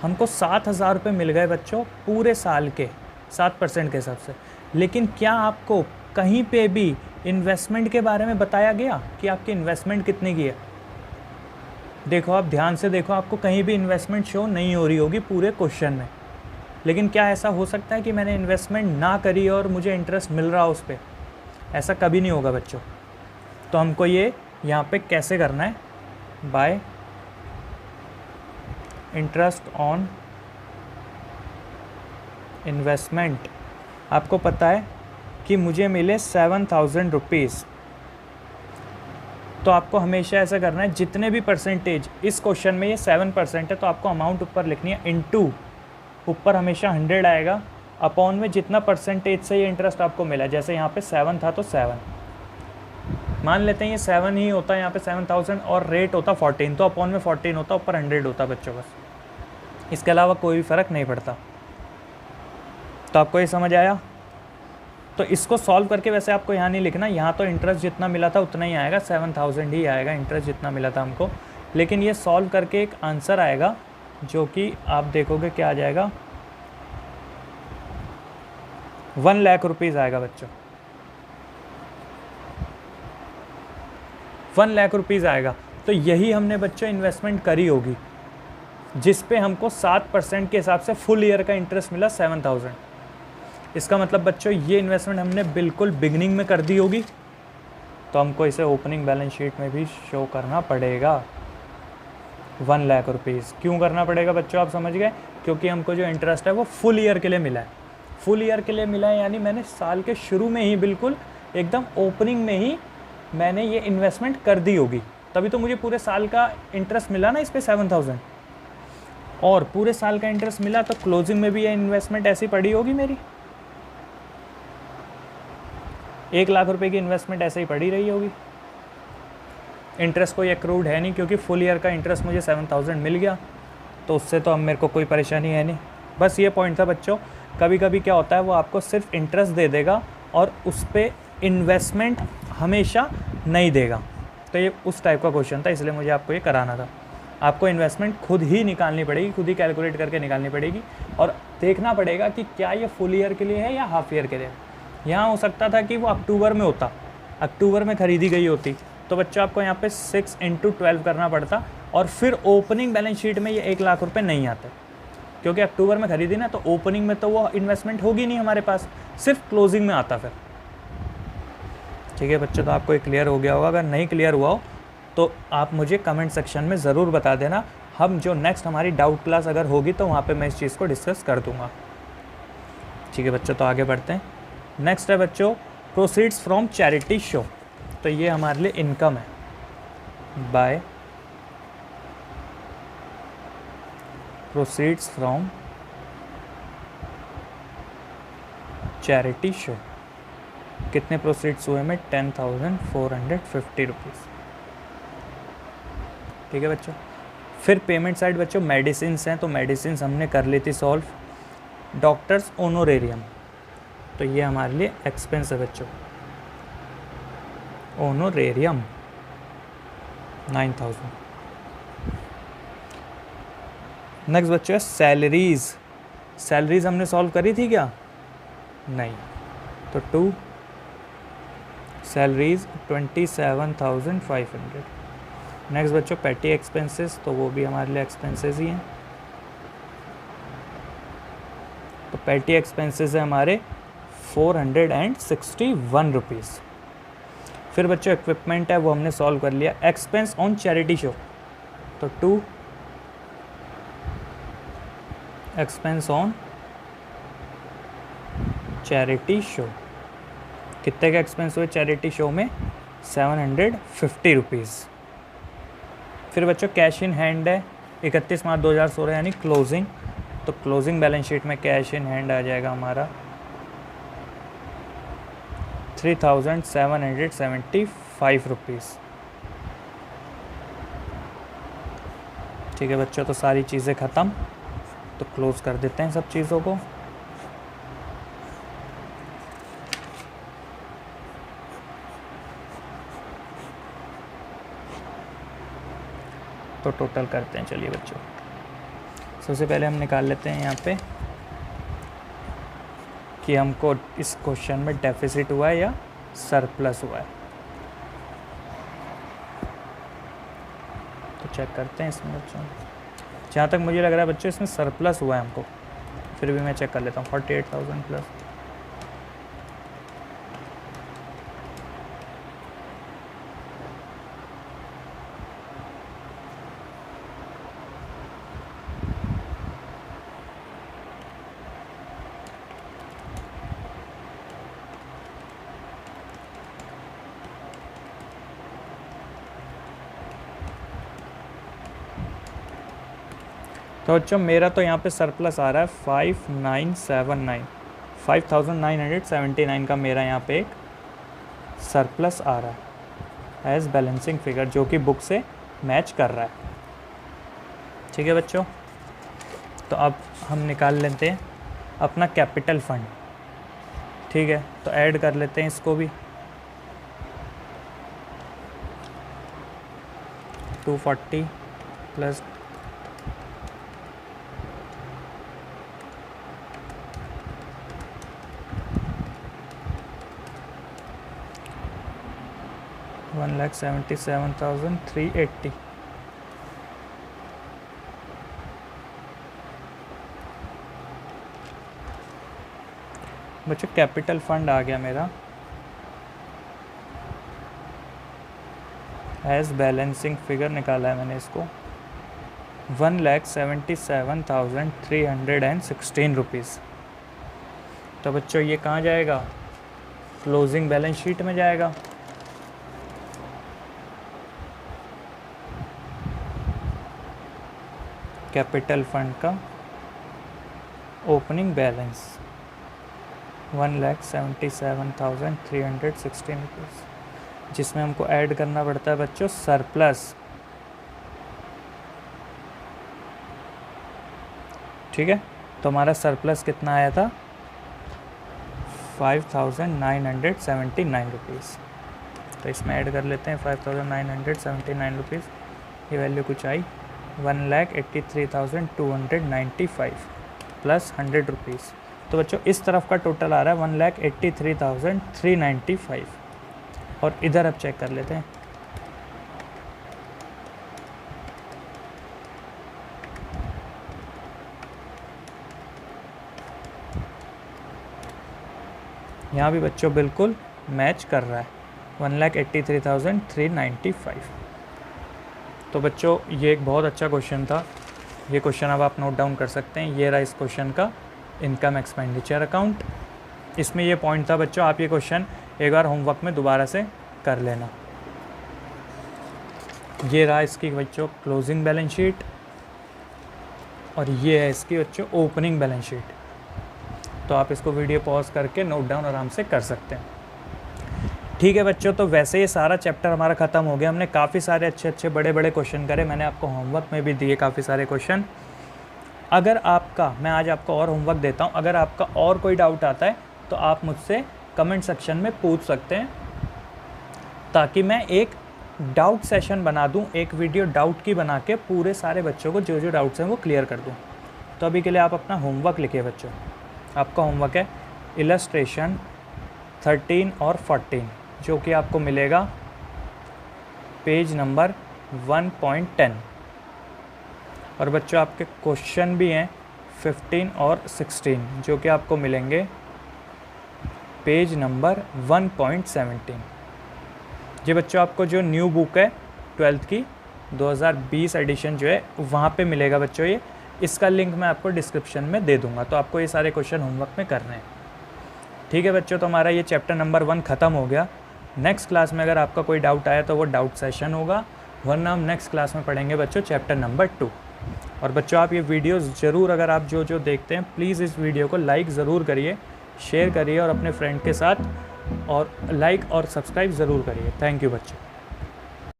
S1: हमको 7,000 रुपये मिल गए बच्चों पूरे साल के 7% के हिसाब से, लेकिन क्या आपको कहीं पे भी इन्वेस्टमेंट के बारे में बताया गया कि आपकी इन्वेस्टमेंट कितने की है? देखो आप ध्यान से देखो, आपको कहीं भी इन्वेस्टमेंट शो नहीं हो रही होगी पूरे क्वेश्चन में। लेकिन क्या ऐसा हो सकता है कि मैंने इन्वेस्टमेंट ना करी और मुझे इंटरेस्ट मिल रहा हो उस पर? ऐसा कभी नहीं होगा बच्चों। तो हमको ये यहाँ पे कैसे करना है, बाय इंटरेस्ट ऑन इन्वेस्टमेंट। आपको पता है कि मुझे मिले 7,000 रुपीज़, तो आपको हमेशा ऐसा करना है, जितने भी परसेंटेज इस क्वेश्चन में ये 7% है तो आपको अमाउंट ऊपर लिखनी है, इनटू ऊपर हमेशा 100 आएगा, अपॉन में जितना परसेंटेज से ये इंटरेस्ट आपको मिला। जैसे यहाँ पे 7 था तो 7 मान लेते हैं, ये 7 ही होता है यहाँ पे 7,000 और रेट होता 14, तो अपॉन में 14 होता, ऊपर 100 होता बच्चों बस, इसके अलावा कोई भी फ़र्क नहीं पड़ता। तो आपको ये समझ आया? तो इसको सॉल्व करके वैसे आपको यहाँ नहीं लिखना, यहाँ तो इंटरेस्ट जितना मिला था उतना ही आएगा, 7,000 ही आएगा इंटरेस्ट जितना मिला था हमको, लेकिन ये सॉल्व करके एक आंसर आएगा जो कि आप देखोगे क्या आ जाएगा, 1 लाख रुपीज़ आएगा बच्चों, 1 लाख रुपीज़ आएगा। तो यही हमने बच्चों इन्वेस्टमेंट करी होगी जिस पे हमको 7% के हिसाब से फुल ईयर का इंटरेस्ट मिला 7,000। इसका मतलब बच्चों ये इन्वेस्टमेंट हमने बिल्कुल बिगनिंग में कर दी होगी, तो हमको इसे ओपनिंग बैलेंस शीट में भी शो करना पड़ेगा 1 लाख रुपीज़। क्यों करना पड़ेगा बच्चों, आप समझ गए? क्योंकि हमको जो इंटरेस्ट है वो फुल ईयर के लिए मिला है, फुल ईयर के लिए मिला है, यानी मैंने साल के शुरू में ही बिल्कुल एकदम ओपनिंग में ही मैंने ये इन्वेस्टमेंट कर दी होगी, तभी तो मुझे पूरे साल का इंटरेस्ट मिला ना इस पर 7,000, और पूरे साल का इंटरेस्ट मिला तो क्लोजिंग में भी ये इन्वेस्टमेंट ऐसी पड़ी होगी मेरी, 1 लाख रुपए की इन्वेस्टमेंट ऐसे ही पड़ी रही होगी। इंटरेस्ट कोई एक्रूड है नहीं, क्योंकि फुल ईयर का इंटरेस्ट मुझे 7,000 मिल गया, तो उससे तो अब मेरे को कोई परेशानी है नहीं। बस ये पॉइंट था बच्चों, कभी कभी क्या होता है वो आपको सिर्फ इंटरेस्ट दे देगा और उस पर इन्वेस्टमेंट हमेशा नहीं देगा, तो ये उस टाइप का क्वेश्चन था, इसलिए मुझे आपको ये कराना था। आपको इन्वेस्टमेंट खुद ही निकालनी पड़ेगी, खुद ही कैलकुलेट करके निकालनी पड़ेगी, और देखना पड़ेगा कि क्या ये फुल ईयर के लिए है या हाफ ईयर के लिए। यहाँ हो सकता था कि वो अक्टूबर में होता, अक्टूबर में ख़रीदी गई होती, तो बच्चों आपको यहाँ पे 6 × 12 करना पड़ता, और फिर ओपनिंग बैलेंस शीट में ये 1 लाख रुपए नहीं आते, क्योंकि अक्टूबर में ख़रीदी ना, तो ओपनिंग में तो वो इन्वेस्टमेंट होगी नहीं हमारे पास, सिर्फ क्लोजिंग में आता फिर। ठीक है बच्चों, तो आपको ये क्लियर हो गया होगा। अगर नहीं क्लियर हुआ हो तो आप मुझे कमेंट सेक्शन में ज़रूर बता देना, हम जो नेक्स्ट हमारी डाउट क्लास अगर होगी तो वहाँ पे मैं इस चीज़ को डिस्कस कर दूँगा। ठीक है बच्चों, तो आगे बढ़ते हैं। नेक्स्ट है बच्चों प्रोसीड्स फ्रॉम चैरिटी शो, तो ये हमारे लिए इनकम है by proceeds from charity show. कितने प्रोसीड्स हुए में? 10,450 रुपीज़। ठीक है बच्चों, फिर पेमेंट साइड बच्चों मेडिसिन्स हैं, तो मेडिसिन्स हमने कर ली थी सॉल्व। डॉक्टर्स ओनोरेरियम, तो ये हमारे लिए एक्सपेंस है बच्चों, ओनोरेरियम 9,000। नेक्स्ट बच्चों है सैलरीज, सैलरीज हमने सॉल्व करी थी क्या? नहीं, तो 2 सैलरीज 27,500। नेक्स्ट बच्चों पेटी एक्सपेंसेस, तो वो भी हमारे लिए एक्सपेंसेस ही हैं। तो पेटी एक्सपेंसेस है हमारे 461 रुपीज़। फिर बच्चों इक्विपमेंट है वो हमने सॉल्व कर लिया। एक्सपेंस ऑन चैरिटी शो, तो 2 एक्सपेंस ऑन चैरिटी शो, कितने का एक्सपेंस हुए चैरिटी शो में? 750 रुपीज़। फिर बच्चों कैश इन हैंड है 31 मार्च 2016 यानी क्लोजिंग, तो क्लोजिंग बैलेंस शीट में कैश इन हैंड आ जाएगा हमारा 3,775 रुपीज़। ठीक है बच्चों, तो सारी चीज़ें ख़त्म, तो क्लोज़ कर देते हैं सब चीज़ों को। तो टोटल करते हैं, चलिए बच्चों सबसे पहले हम निकाल लेते हैं यहाँ पे कि हमको इस क्वेश्चन में डेफिसिट हुआ है या सरप्लस हुआ है। तो चेक करते हैं इसमें बच्चों, जहाँ तक मुझे लग रहा है बच्चों इसमें सरप्लस हुआ है हमको, फिर भी मैं चेक कर लेता हूँ। 48,000 प्लस तो बच्चों मेरा तो यहाँ पे सरप्लस आ रहा है 5,979 का मेरा यहाँ पे एक सरप्लस आ रहा है एज बैलेंसिंग फिगर, जो कि बुक से मैच कर रहा है। ठीक है बच्चों, तो अब हम निकाल लेते हैं अपना कैपिटल फंड। ठीक है, तो ऐड कर लेते हैं इसको भी। 240 प्लस 1,77,380। बच्चों कैपिटल फंड आ गया मेरा एज बैलेंसिंग फिगर, निकाला है मैंने इसको 1,77,316 रुपीज़। तो बच्चों ये कहाँ जाएगा? क्लोजिंग बैलेंस शीट में जाएगा। कैपिटल फंड का ओपनिंग बैलेंस 1,77,316 रुपीज़, जिसमें हमको ऐड करना पड़ता है बच्चों सरप्लस। ठीक है, तो हमारा सरप्लस कितना आया था? 5,979 रुपीज़। तो इसमें ऐड कर लेते हैं 5,979 रुपीज़, ये वैल्यू कुछ आई 1,83,295 प्लस 100 रुपीज़। तो बच्चों इस तरफ का टोटल आ रहा है 1,83,395। और इधर अब चेक कर लेते हैं। यहाँ भी बच्चों बिल्कुल मैच कर रहा है 1,83,395। तो बच्चों ये एक बहुत अच्छा क्वेश्चन था। ये क्वेश्चन अब आप नोट डाउन कर सकते हैं। ये रहा इस क्वेश्चन का इनकम एक्सपेंडिचर अकाउंट। इसमें ये पॉइंट था बच्चों, आप ये क्वेश्चन एक बार होमवर्क में दोबारा से कर लेना। ये रहा इसकी बच्चों क्लोजिंग बैलेंस शीट, और ये है इसकी बच्चों ओपनिंग बैलेंस शीट। तो आप इसको वीडियो पॉज करके नोट डाउन आराम से कर सकते हैं। ठीक है बच्चों, तो वैसे ये सारा चैप्टर हमारा ख़त्म हो गया। हमने काफ़ी सारे अच्छे बड़े क्वेश्चन करे, मैंने आपको होमवर्क में भी दिए काफ़ी सारे क्वेश्चन। अगर आपका, मैं आज आपको और होमवर्क देता हूँ, अगर आपका और कोई डाउट आता है तो आप मुझसे कमेंट सेक्शन में पूछ सकते हैं, ताकि मैं एक डाउट सेशन बना दूँ, एक वीडियो डाउट की बना के पूरे सारे बच्चों को जो डाउट्स हैं वो क्लियर कर दूँ। तो अभी के लिए आप अपना होमवर्क लिखिए बच्चों। आपका होमवर्क है इलस्ट्रेशन 13 और 14। जो कि आपको मिलेगा पेज नंबर 1.10। और बच्चों आपके क्वेश्चन भी हैं 15 और 16 जो कि आपको मिलेंगे पेज नंबर 1.17। जी बच्चों आपको जो न्यू बुक है 12th की 2020 एडिशन जो है वहाँ पे मिलेगा बच्चों ये। इसका लिंक मैं आपको डिस्क्रिप्शन में दे दूँगा, तो आपको ये सारे क्वेश्चन होमवर्क में करने हैं। ठीक है बच्चों, तो हमारा ये चैप्टर नंबर 1 ख़त्म हो गया। नेक्स्ट क्लास में अगर आपका कोई डाउट आया तो वो डाउट सेशन होगा, वरना हम नेक्स्ट क्लास में पढ़ेंगे बच्चों चैप्टर नंबर 2। और बच्चों आप ये वीडियोज़ ज़रूर, अगर आप जो जो देखते हैं प्लीज़ इस वीडियो को लाइक ज़रूर करिए, शेयर करिए और अपने फ्रेंड के साथ और लाइक और सब्सक्राइब ज़रूर करिए। थैंक यू बच्चों।